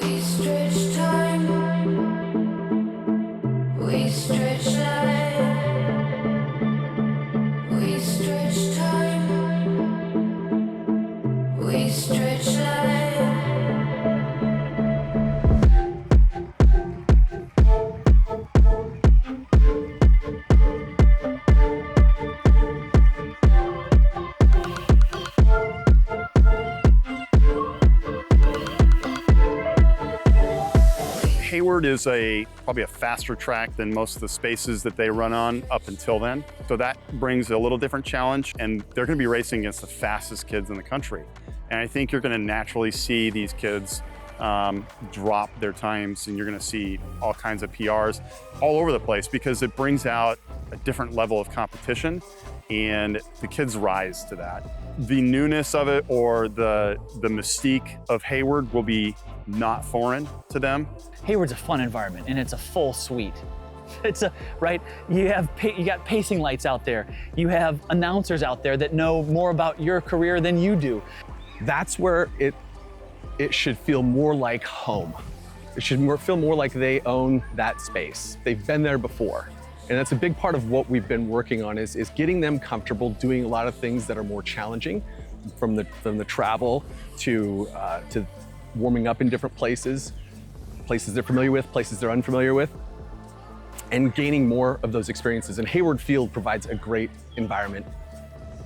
We stretch time, we stretch life, we stretch time, we stretch life. Hayward is probably a faster track than most of the spaces that they run on up until then. So that brings a little different challenge, and they're gonna be racing against the fastest kids in the country. And I think you're gonna naturally see these kids drop their times, and you're gonna see all kinds of PRs all over the place because it brings out a different level of competition, and the kids rise to that. The newness of it or the mystique of Hayward will be not foreign to them. Hayward's a fun environment, and it's a full suite. Right? You got pacing lights out there. You have announcers out there that know more about your career than you do. That's where it should feel more like home. It should feel more like they own that space. They've been there before. And that's a big part of what we've been working on is getting them comfortable doing a lot of things that are more challenging, from the travel to warming up in different places they're familiar with, places they're unfamiliar with, and gaining more of those experiences. And Hayward Field provides a great environment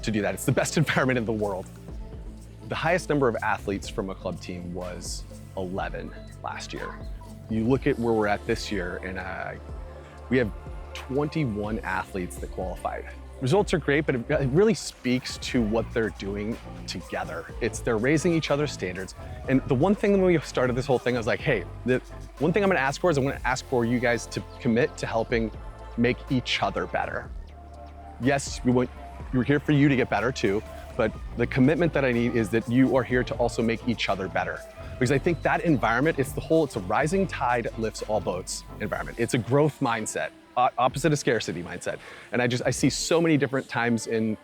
to do that. It's the best environment in the world. The highest number of athletes from a club team was 11 last year. You look at where we're at this year, and we have 21 athletes that qualified. Results are great, but it really speaks to what they're doing together. They're raising each other's standards. And the one thing when we started this whole thing, I was like, hey, the one thing I'm gonna ask for is I'm gonna ask for you guys to commit to helping make each other better. Yes, we're here for you to get better too, but the commitment that I need is that you are here to also make each other better. Because I think that environment, it's a rising tide lifts all boats environment. It's a growth mindset, opposite of scarcity mindset. And I see so many different times in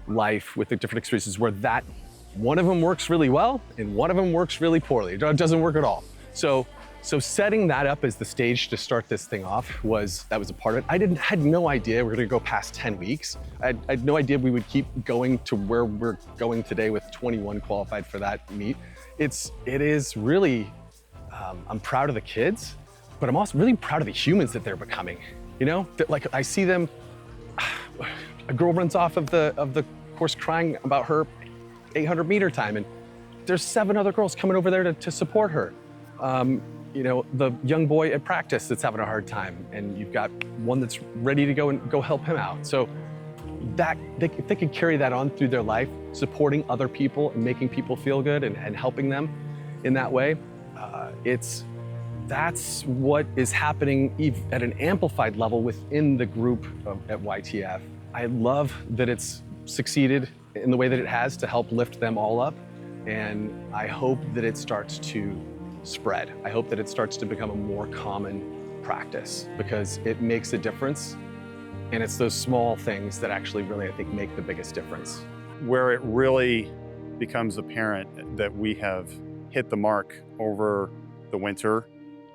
life with the different experiences where one of them works really well and one of them works really poorly. It doesn't work at all. So setting that up as the stage to start this thing off that was a part of it. I had no idea we're gonna go past 10 weeks. I had no idea we would keep going to where we're going today with 21 qualified for that meet. It is really, I'm proud of the kids, but I'm also really proud of the humans that they're becoming. You know, like I see them, a girl runs off of the course crying about her 800-meter time, and there's 7 other girls coming over there to support her. You know, the young boy at practice that's having a hard time, and you've got one that's ready to go help him out. So if they could carry that on through their life, supporting other people and making people feel good and helping them in that way, that's what is happening at an amplified level within the group at YTF. I love that it's succeeded in the way that it has to help lift them all up, and I hope that it starts to spread. I hope that it starts to become a more common practice, because it makes a difference, and it's those small things that actually really, I think, make the biggest difference. Where it really becomes apparent that we have hit the mark over the winter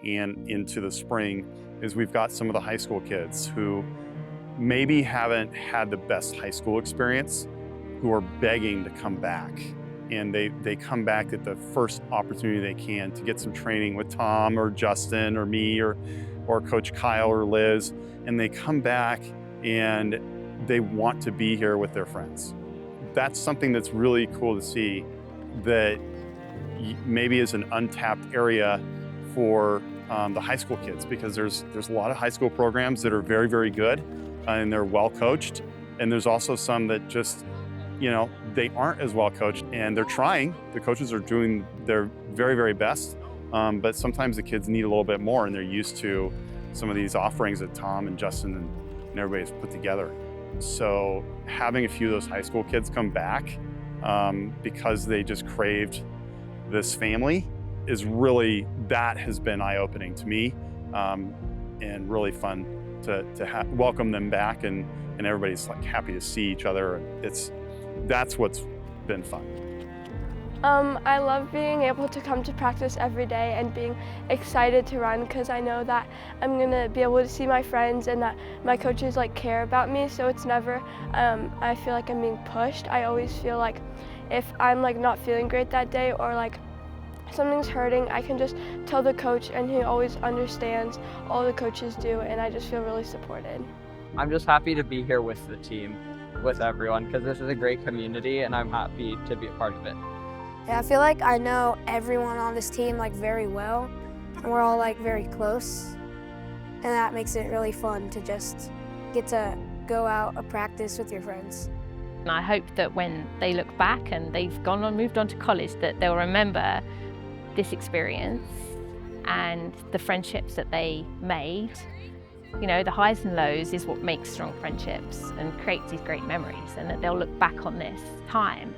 and into the spring is we've got some of the high school kids who maybe haven't had the best high school experience, who are begging to come back. And they come back at the first opportunity they can to get some training with Tom or Justin or me or Coach Kyle or Liz. And they come back and they want to be here with their friends. That's something that's really cool to see, that maybe is an untapped area for the high school kids, because there's a lot of high school programs that are very, very good and they're well coached. And there's also some that just, you know, they aren't as well coached, and they're trying. The coaches are doing their very, very best, but sometimes the kids need a little bit more, and they're used to some of these offerings that Tom and Justin and everybody's put together. So having a few of those high school kids come back because they just craved this family that has been eye-opening to me, and really fun to welcome them back, and everybody's like happy to see each other. That's what's been fun. I love being able to come to practice every day and being excited to run because I know that I'm going to be able to see my friends and that my coaches care about me, so it's never I feel like I'm being pushed. I always feel like if I'm not feeling great that day or something's hurting, I can just tell the coach and he always understands. All the coaches do, and I just feel really supported. I'm just happy to be here with the team, with everyone, because this is a great community and I'm happy to be a part of it. Yeah, I feel like I know everyone on this team very well, and we're all very close, and that makes it really fun to just get to go out and practice with your friends. And I hope that when they look back and they've moved on to college, that they'll remember this experience and the friendships that they made. You know, the highs and lows is what makes strong friendships and creates these great memories, and that they'll look back on this time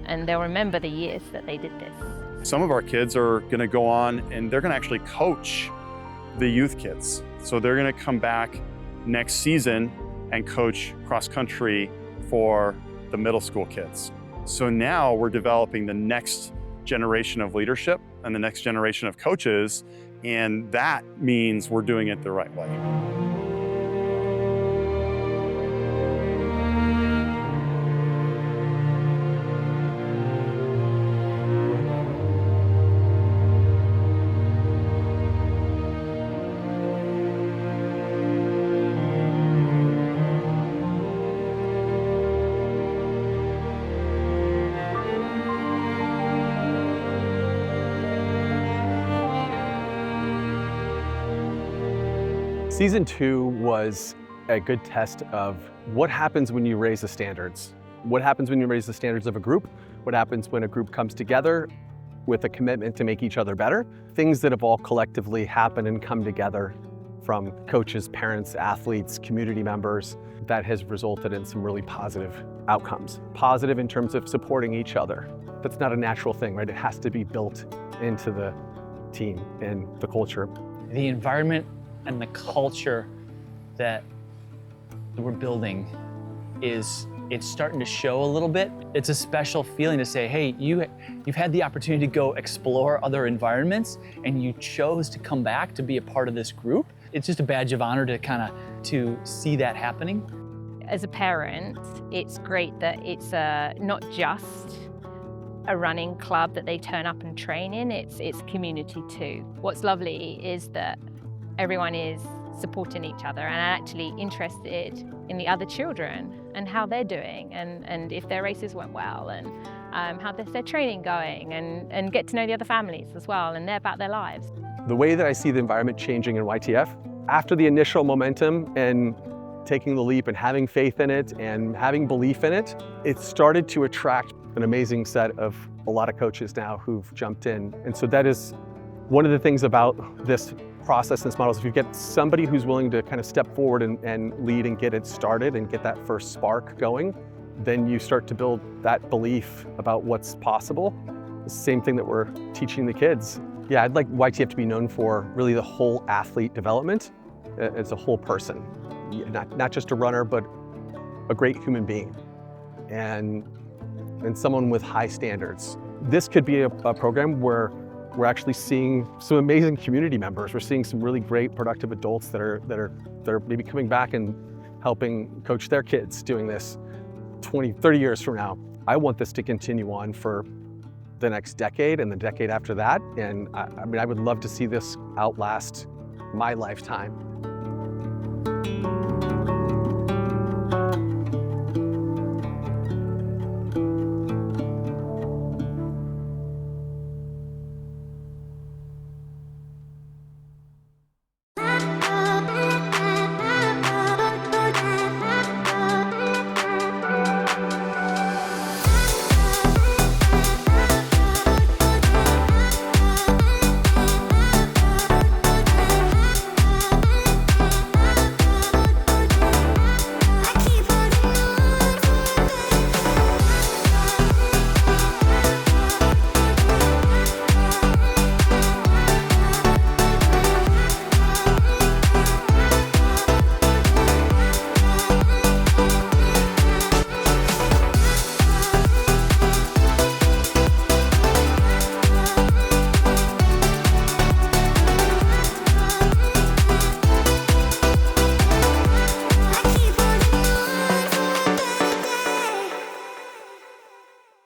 and they'll remember the years that they did this. Some of our kids are going to go on and they're going to actually coach the youth kids. So they're going to come back next season and coach cross country for the middle school kids. So now we're developing the next generation of leadership and the next generation of coaches, and that means we're doing it the right way. Season 2 was a good test of what happens when you raise the standards. What happens when you raise the standards of a group? What happens when a group comes together with a commitment to make each other better? Things that have all collectively happened and come together from coaches, parents, athletes, community members, that has resulted in some really positive outcomes. Positive in terms of supporting each other. That's not a natural thing, right? It has to be built into the team and the culture. The environment and the culture that we're building it's starting to show a little bit. It's a special feeling to say, hey, you've had the opportunity to go explore other environments and you chose to come back to be a part of this group. It's just a badge of honor to see that happening. As a parent, it's great that it's not just a running club that they turn up and train in, it's community too. What's lovely is that everyone is supporting each other and actually interested in the other children and how they're doing and if their races went well and how their training going and get to know the other families as well and they're about their lives. The way that I see the environment changing in YTF, after the initial momentum and taking the leap and having faith in it and having belief in it, it started to attract an amazing set of a lot of coaches now who've jumped in. And so that is one of the things about this process, this model, is if you get somebody who's willing to kind of step forward and lead and get it started and get that first spark going, then you start to build that belief about what's possible. The same thing that we're teaching the kids. Yeah, I'd like YTF to be known for really the whole athlete development as a whole person. Not just a runner, but a great human being and someone with high standards. This could be a program where we're actually seeing some amazing community members. We're seeing some really great productive adults that are maybe coming back and helping coach their kids doing this 20, 30 years from now. I want this to continue on for the next decade and the decade after that. And I mean, I would love to see this outlast my lifetime.